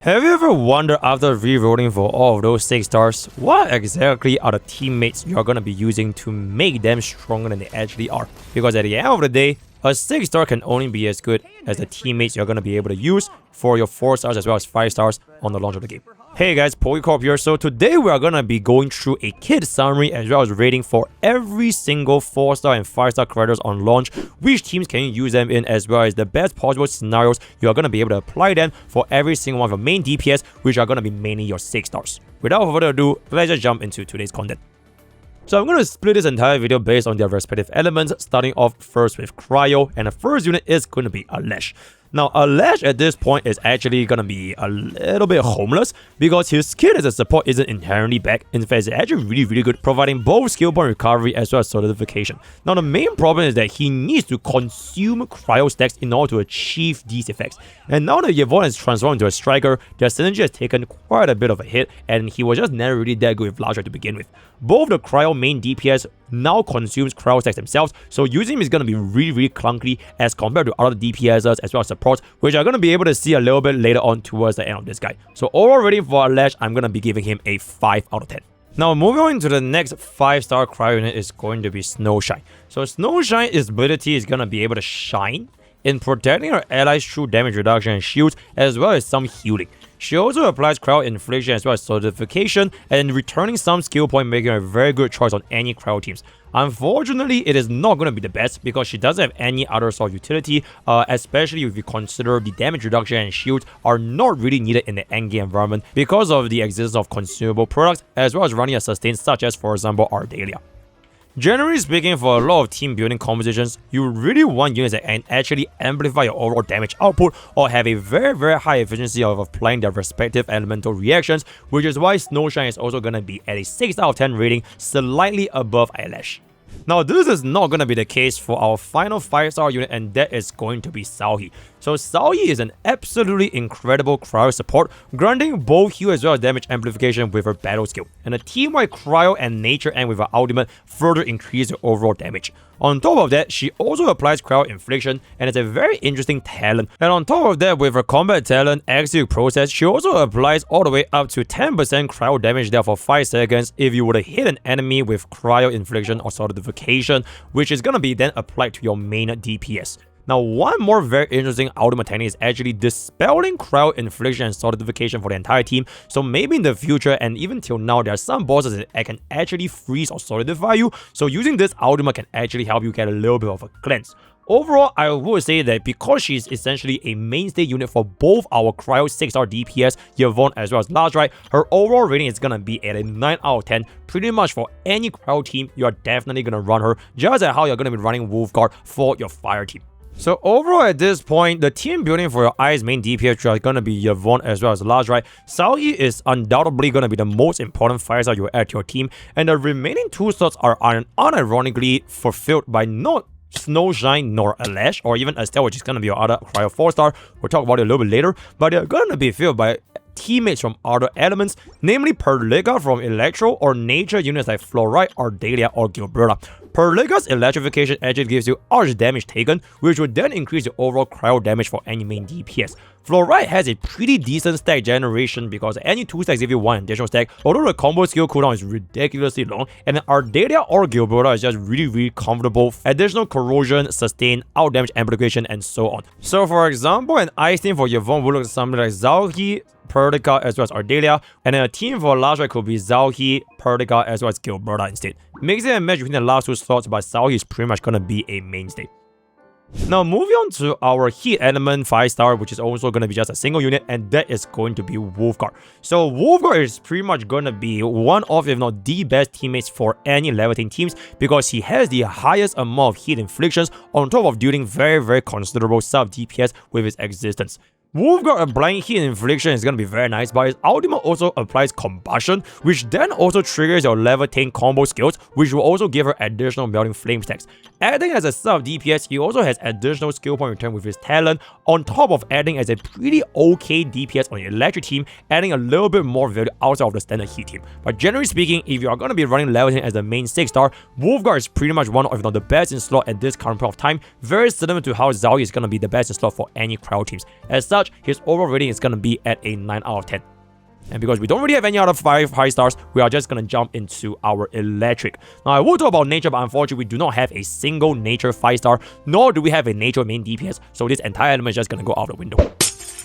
Have you ever wondered after rerolling for all of those 6 stars, what exactly are the teammates you're gonna be using to make them stronger than they actually are? Because at the end of the day, a 6 star can only be as good as the teammates you're gonna be able to use for your 4 stars as well as 5 stars on the launch of the game. Hey guys, PokkeCorp here. So today we are gonna be going through a kit summary as well as rating for every single 4 star and 5 star characters on launch, which teams can you use them in, as well as the best possible scenarios you are gonna be able to apply them for every single one of your main DPS, which are gonna be mainly your 6 stars. Without further ado, let's just jump into today's content. So I'm going to split this entire video based on their respective elements, starting off first with Cryo, and the first unit is going to be Alesh. Now, Alesh at this point is actually going to be a little bit homeless because his skill as a support isn't inherently bad. In fact, it's actually really good, providing both skill point recovery as well as solidification. Now, the main problem is that he needs to consume cryo stacks in order to achieve these effects. And now that Avywenna is transformed into a striker, their synergy has taken quite a bit of a hit, and he was just never really that good with Large to begin with. Both the cryo main DPS now consumes cryo stacks themselves, so using him is going to be really clunky as compared to other DPSs as well as supports, which are going to be able to see a little bit later on towards the end of this guy. So overall rating for Alesh, I'm going to be giving him a 5 out of 10. Now moving on to the next 5-star cryo unit is going to be Snowshine. So Snow-Shine's ability is going to be able to shine in protecting her allies through damage reduction and shields, as well as some healing. She also applies cryo infliction as well as solidification, and returning some skill point, making her a very good choice on any cryo teams. Unfortunately, it is not going to be the best because she doesn't have any other sort of utility, especially if you consider the damage reduction and shields are not really needed in the endgame environment because of the existence of consumable products as well as running a sustain such as, for example, Ardelia. Generally speaking, for a lot of team building compositions, you really want units that can actually amplify your overall damage output or have a very high efficiency of applying their respective elemental reactions, which is why Snowshine is also going to be at a 6 out of 10 rating, slightly above Alesh. Now, this is not going to be the case for our final 5-star unit, and that is going to be Xaihi. So Xaihi is an absolutely incredible cryo support, granting both heal as well as damage amplification with her battle skill, and a team-wide cryo and nature end with her ultimate further increase her overall damage. On top of that, she also applies cryo infliction, and it's a very interesting talent. And on top of that, with her combat talent, Execute Process, she also applies all the way up to 10% cryo damage there for 5 seconds if you were to hit an enemy with cryo infliction or solidification, which is gonna be then applied to your main DPS. Now, one more very interesting ultimate technique is actually dispelling cryo infliction and solidification for the entire team. So maybe in the future, and even till now, there are some bosses that can actually freeze or solidify you. So using this ultimate can actually help you get a little bit of a cleanse. Overall, I would say that because she's essentially a mainstay unit for both our cryo 6-star DPS, Avywenna as well as Arclight, her overall rating is gonna be at a 9 out of 10. Pretty much for any cryo team, you are definitely gonna run her, just like how you're gonna be running Wulfgard for your fire team. So overall at this point, the team building for your Ice main DPS are going to be Avywenna as well as Arclight. Xaihi is undoubtedly going to be the most important 5-star you add to your team, and the remaining 2 slots are unironically fulfilled by not Snowshine nor Alesh, or even Estella, which is going to be your other cryo 4-star. We'll talk about it a little bit later, but they're going to be filled by teammates from other elements, namely Perlica from Electro or nature units like Fluorite, Ardelia, or Gilberta. Perlica's electrification actually gives you arch damage taken, which would then increase your overall cryo damage for any main DPS. Fluorite has a pretty decent stack generation because any 2 stacks give you 1 additional stack, although the combo skill cooldown is ridiculously long, and then Ardelia or Gilberta is just really comfortable, additional corrosion, sustain, out damage amplification, and so on. So for example, an ice team for Avywenna would look something like Xaihi, Perlica as well as Ardelia, and then a team for Large could be Xaihi, Perlica as well as Gilberta instead. Mixing and match between the last 2 slots, but Xaihi is pretty much gonna be a mainstay. Now moving on to our heat element 5-star, which is also going to be just a single unit, and that is going to be Wulfgard. So Wulfgard is pretty much going to be one of, if not the best teammates for any levitating teams, because he has the highest amount of heat inflictions on top of dealing very considerable sub DPS with his existence. Wulfgard applying heat infliction is going to be very nice, but his ultimate also applies combustion, which then also triggers your level 10 combo skills, which will also give her additional melting flame stacks. Acting as a sub DPS, he also has additional skill point return with his talent, on top of acting as a pretty okay DPS on the electric team, adding a little bit more value outside of the standard heat team. But generally speaking, if you are going to be running level 10 as the main 6-star, Wulfgard is pretty much one of, if not the best in slot at this current point of time, very similar to how Xaihi is going to be the best in slot for any cryo teams. As such, such, his overall rating is going to be at a 9 out of 10. And because we don't really have any other 5 high stars, we are just going to jump into our electric. Now, I will talk about nature, but unfortunately, we do not have a single nature 5 star, nor do we have a nature main DPS, so this entire element is just going to go out the window.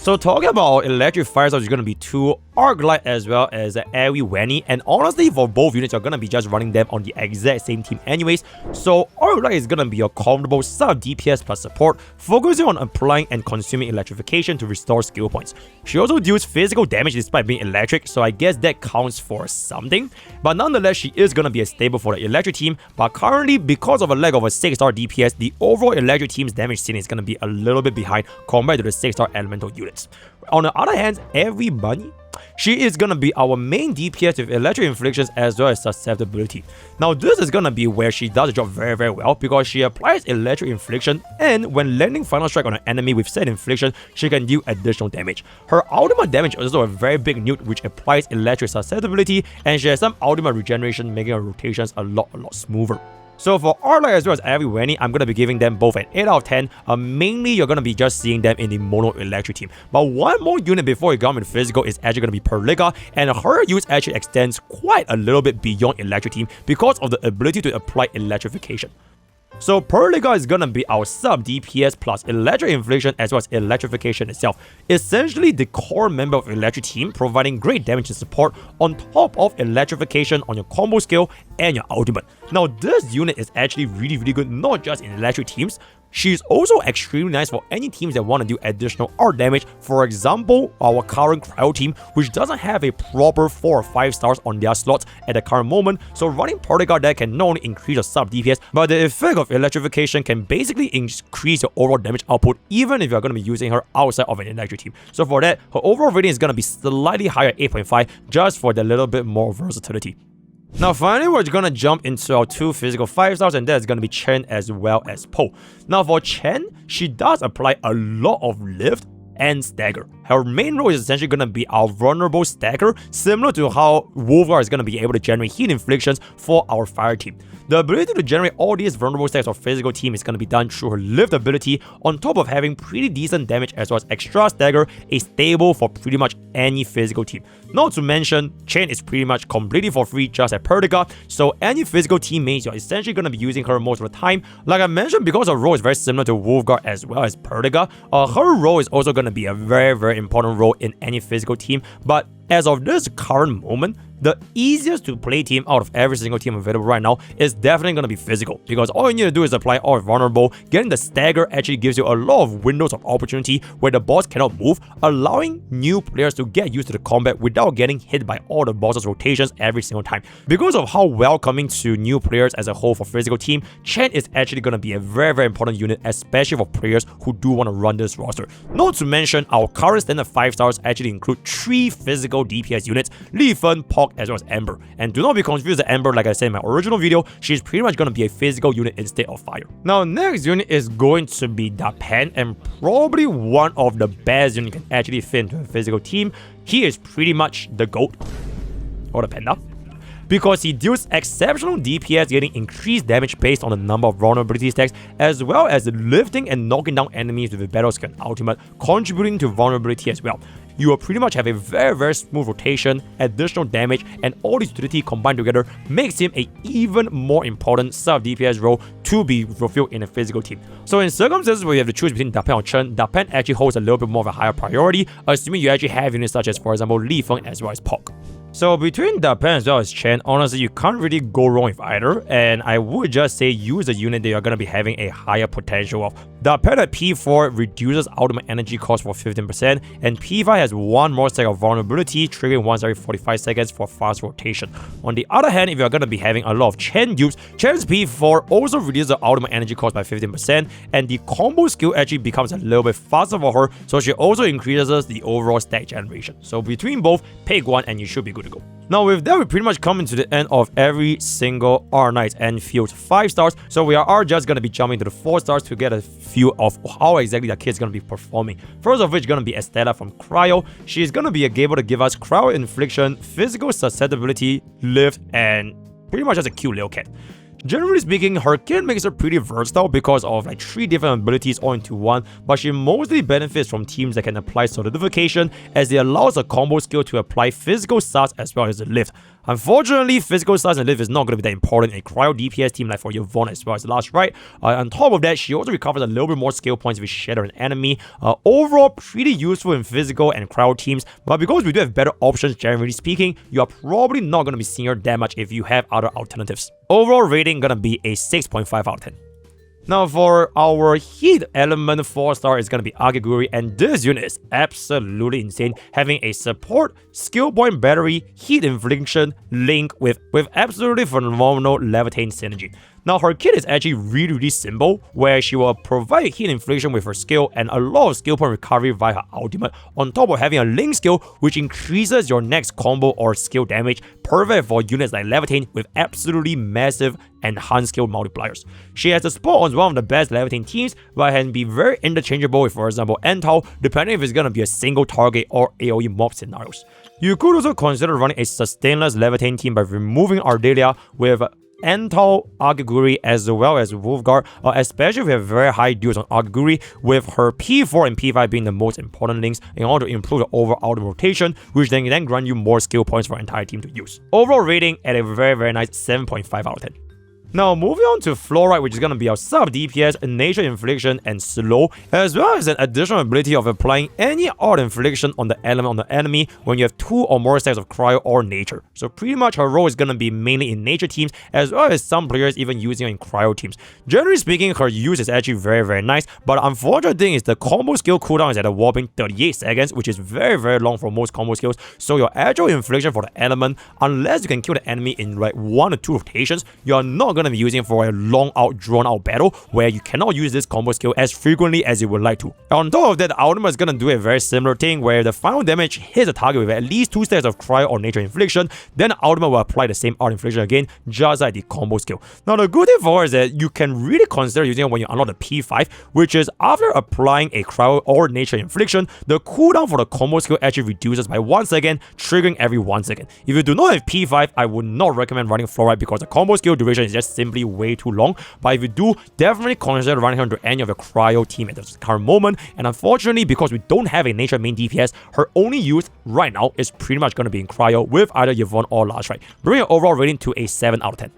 So talking about electric 5 stars, is going to be 2 Arclight as well as Avywenna, and honestly for both units you're going to be just running them on the exact same team anyways. So Arclight is going to be a comfortable sub DPS plus support, focusing on applying and consuming electrification to restore skill points. She also deals physical damage despite being electric, so I guess that counts for something. But nonetheless, she is going to be a staple for the electric team, but currently because of a lack of a 6-star DPS, the overall electric team's damage ceiling is going to be a little bit behind compared to the 6-star elemental units. On the other hand, Avywenna, she is going to be our main DPS with electric inflictions as well as susceptibility. Now this is going to be where she does the job very well because she applies electric infliction, and when landing final strike on an enemy with said infliction, she can deal additional damage. Her ultimate damage is also a very big nuke which applies electric susceptibility, and she has some ultimate regeneration making her rotations a lot smoother. So for Arclight as well as Avywenna, I'm going to be giving them both an 8 out of 10. Mainly, you're going to be just seeing them in the mono electric team. But one more unit before you come with physical is actually going to be Perlica, and her use actually extends quite a little bit beyond electric team because of the ability to apply electrification. So Perlica is gonna be our sub DPS plus electric infliction as well as electrification itself. Essentially the core member of electric team, providing great damage and support on top of electrification on your combo skill and your ultimate. Now this unit is actually really good, not just in electric teams. She's also extremely nice for any teams that want to do additional art damage. For example, our current Cryo team, which doesn't have a proper 4 or 5 stars on their slots at the current moment. So running Perlica deck can not only increase your sub DPS, but the effect of electrification can basically increase your overall damage output even if you're going to be using her outside of an electric team. So for that, her overall rating is going to be slightly higher, 8.5, just for the little bit more versatility. Now finally, we're gonna jump into our 2 physical 5 stars, and that's gonna be Chen as well as Po. Now for Chen, she does apply a lot of lift and stagger. Her main role is essentially going to be our vulnerable stagger, similar to how Wulfgard is going to be able to generate heat inflictions for our fire team. The ability to generate all these vulnerable stacks of physical team is going to be done through her lift ability, on top of having pretty decent damage as well as extra stagger, a stable for pretty much any physical team. Not to mention, Chen is pretty much completely for free just like Perlica, so any physical teammates you're essentially going to be using her most of the time. Like I mentioned, because her role is very similar to Wulfgard as well as Perlica, her role is also going to be a very important role in any physical team, but as of this current moment, the easiest to play team out of every single team available right now is definitely going to be physical, because all you need to do is apply all vulnerable. Getting the stagger actually gives you a lot of windows of opportunity where the boss cannot move, allowing new players to get used to the combat without getting hit by all the boss's rotations every single time. Because of how welcoming to new players as a whole for physical team, Chen is actually going to be a very important unit, especially for players who do want to run this roster. Not to mention, our current standard 5 stars actually include 3 physical DPS units, Li Fen, PokkeCorp, as well as Ember. And do not be confused with Ember, like I said in my original video, she's pretty much going to be a physical unit instead of fire. Now, next unit is going to be Dapan, and probably one of the best units you can actually fit into a physical team. He is pretty much the GOAT, or the panda, because he deals exceptional DPS, getting increased damage based on the number of vulnerability stacks, as well as lifting and knocking down enemies with a battle skill and ultimate, contributing to vulnerability as well. You will pretty much have a very smooth rotation, additional damage, and all this utility combined together makes him an even more important sub-DPS role to be fulfilled in a physical team. So in circumstances where you have to choose between Dapan or Chen, Dapan actually holds a little bit more of a higher priority, assuming you actually have units such as, for example, Li Fen as well as PokkeCorp. So between Dapan as well as Chen, honestly, you can't really go wrong with either, and I would just say use a unit that you're going to be having a higher potential of. Dapan at P4 reduces ultimate energy cost for 15%, and P5 has 1 more stack of vulnerability, triggering once every 45 seconds for fast rotation. On the other hand, if you're going to be having a lot of Chen dupes, Chen's P4 also reduces the ultimate energy cost by 15%, and the combo skill actually becomes a little bit faster for her, so she also increases the overall stack generation. So between both, pick one and you should be good to go. Now with that, we pretty much come into the end of every single Arknights Endfield 5 stars, so we are just going to be jumping to the 4 stars to get a feel of how exactly the kid's going to be performing. First of which is going to be Estella from Cryo. She's going to be able to give us cryo infliction, physical susceptibility, lift, and pretty much just a cute little cat. Generally speaking, her kit makes her pretty versatile because of like 3 different abilities all into one, but she mostly benefits from teams that can apply solidification, as it allows a combo skill to apply physical stats as well as the lift. Unfortunately, physical stats and lift is not going to be that important in a cryo DPS team like for Avywenna as well as Last Right. On top of that, she also recovers a little bit more skill points if you shatter an enemy. Overall, pretty useful in physical and cryo teams, but because we do have better options generally speaking, you are probably not going to be seeing her that much if you have other alternatives. Overall rating gonna be a 6.5 out of 10. Now for our heat element 4-star is gonna be Akekuri, and this unit is absolutely insane, having a support, skill point battery, heat infliction, link with absolutely phenomenal levitate synergy. Now her kit is actually really simple, where she will provide heat infliction with her skill and a lot of skill point recovery via her ultimate, on top of having a link skill which increases your next combo or skill damage, perfect for units like Levitate with absolutely massive enhanced skill multipliers. She has a spot on one of the best Levitating teams, but can be very interchangeable with, for example, Antal, depending if it's gonna be a single target or AoE mob scenarios. You could also consider running a sustainless Levitating team by removing Ardelia with Antal, Akekuri, as well as Wulfgard, especially if you have very high duels on Akekuri, with her P4 and P5 being the most important links in order to improve the overall rotation, which then grant you more skill points for an entire team to use. Overall rating at a very nice 7.5 out of 10. Now moving on to Fluorite, which is going to be our sub DPS, nature infliction, and slow, as well as an additional ability of applying any odd infliction on the element on the enemy when you have 2 or more stacks of cryo or nature. So pretty much her role is going to be mainly in nature teams, as well as some players even using her in cryo teams. Generally speaking, her use is actually very nice, but the unfortunate thing is the combo skill cooldown is at a whopping 38 seconds, which is very long for most combo skills. So your actual infliction for the element, unless you can kill the enemy in like 1 or 2 rotations, you are not going to be using it for a long drawn out battle where you cannot use this combo skill as frequently as you would like to. On top of that, the ultimate is gonna do a very similar thing where the final damage hits the target with at least 2 stacks of cryo or nature infliction, then the ultimate will apply the same art infliction again, just like the combo skill. Now the good thing for her is that you can really consider using it when you unlock the P5, which is after applying a cryo or nature infliction, the cooldown for the combo skill actually reduces by 1 second, triggering every 1 second. If you do not have P5, I would not recommend running Fluorite because the combo skill duration is just simply way too long, but if you do, definitely consider running her into any of your cryo team at the current moment. And unfortunately, because we don't have a nature main DPS, her only use right now is pretty much going to be in cryo with either Avywenna or Last Right, bringing her overall rating to a 7 out of 10.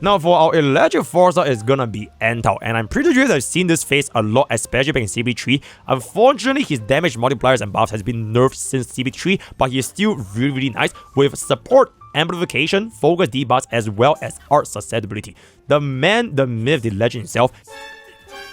Now for our electric 4-star is gonna be Antal, and I'm pretty sure you guys have seen this face a lot, especially back in CB3. Unfortunately, his damage multipliers and buffs has been nerfed since CB3, but he is still really nice with support, amplification, focus debuffs, as well as art susceptibility. The man, the myth, the legend himself.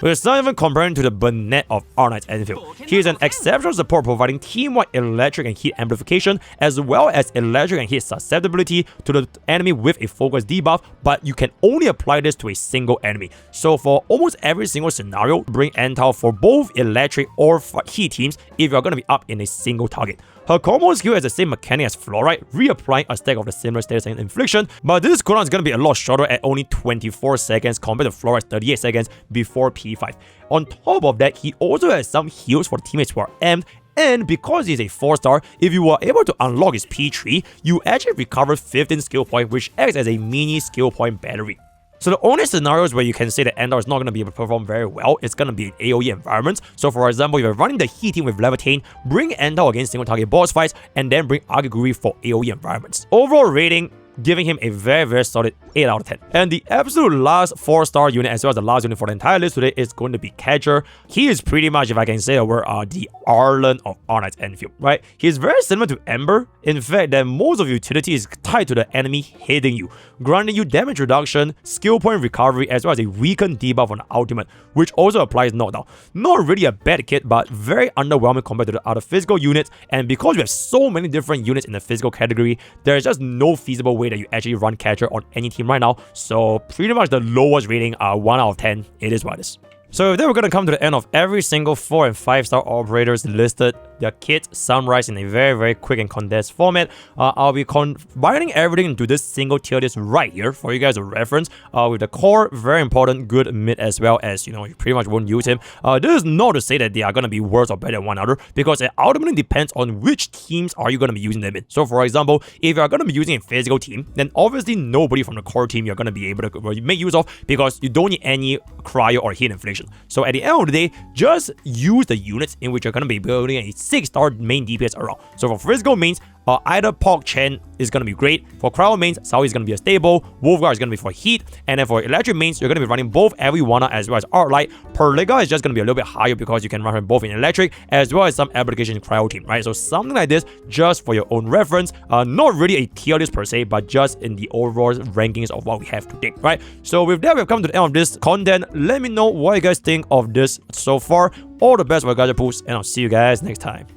We're not even comparing to the Burnett of Arknights Endfield. He is an exceptional support providing team-wide electric and heat amplification, as well as electric and heat susceptibility to the enemy with a focus debuff, but you can only apply this to a single enemy. So for almost every single scenario, bring Antal for both electric or heat teams if you're going to be up in a single target. Her combo skill has the same mechanic as Fluorite, reapplying a stack of the similar status and infliction, but this cooldown is going to be a lot shorter at only 24 seconds compared to Fluorite's 38 seconds before P5. On top of that, he also has some heals for teammates who are amped, and because he's a 4-star, if you were able to unlock his P3, you actually recover 15 skill points, which acts as a mini skill point battery. So the only scenarios where you can say that Antal is not going to be able to perform very well is going to be in AoE environments. So for example, if you're running the heat team with Levitate, bring Antal against single target boss fights, and then bring Akekuri for AoE environments. Overall rating, giving him a very solid 8 out of 10. And the absolute last 4-star unit, as well as the last unit for the entire list today, is going to be Catcher. He is pretty much, if I can say a word, the Arlen of Arknights Endfield, right? He is very similar to Ember, in fact that most of utility is tied to the enemy hitting you, granting you damage reduction, skill point recovery, as well as a weakened debuff on the ultimate, which also applies knockdown. Not really a bad kit, but very underwhelming compared to the other physical units, and because we have so many different units in the physical category, there is just no feasible way that you actually run Catcher on any team right now. So pretty much the lowest rating, 1 out of 10, it is what it is. So if then we're going to come to the end of every single 4 and 5-star operators listed, their kits summarized in a very quick and condensed format. I'll be combining everything into this single tier list right here for you guys to reference. With the core, very important, good mid as well as, you pretty much won't use him. This is not to say that they are going to be worse or better than one another, because it ultimately depends on which teams are you going to be using them in. So for example, if you're going to be using a physical team, then obviously nobody from the core team you're going to be able to make use of, because you don't need any cryo or heat infliction. So at the end of the day, just use the units in which you're going to be building a 6-star main DPS around. So for physical mains, either PokkeCorp Chen is going to be great. For cryo mains, Xaihi is going to be a stable. Wulfgard is going to be for heat. And then for electric mains, you're going to be running both Avywenna as well as Arclight. Perlica is just going to be a little bit higher because you can run them both in electric as well as some application cryo team, right? So something like this just for your own reference. Not really a tier list per se, but just in the overall rankings of what we have today, right? So with that, we've come to the end of this content. Let me know what you guys think of this so far. All the best for your guys' pools, and I'll see you guys next time.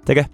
Take care.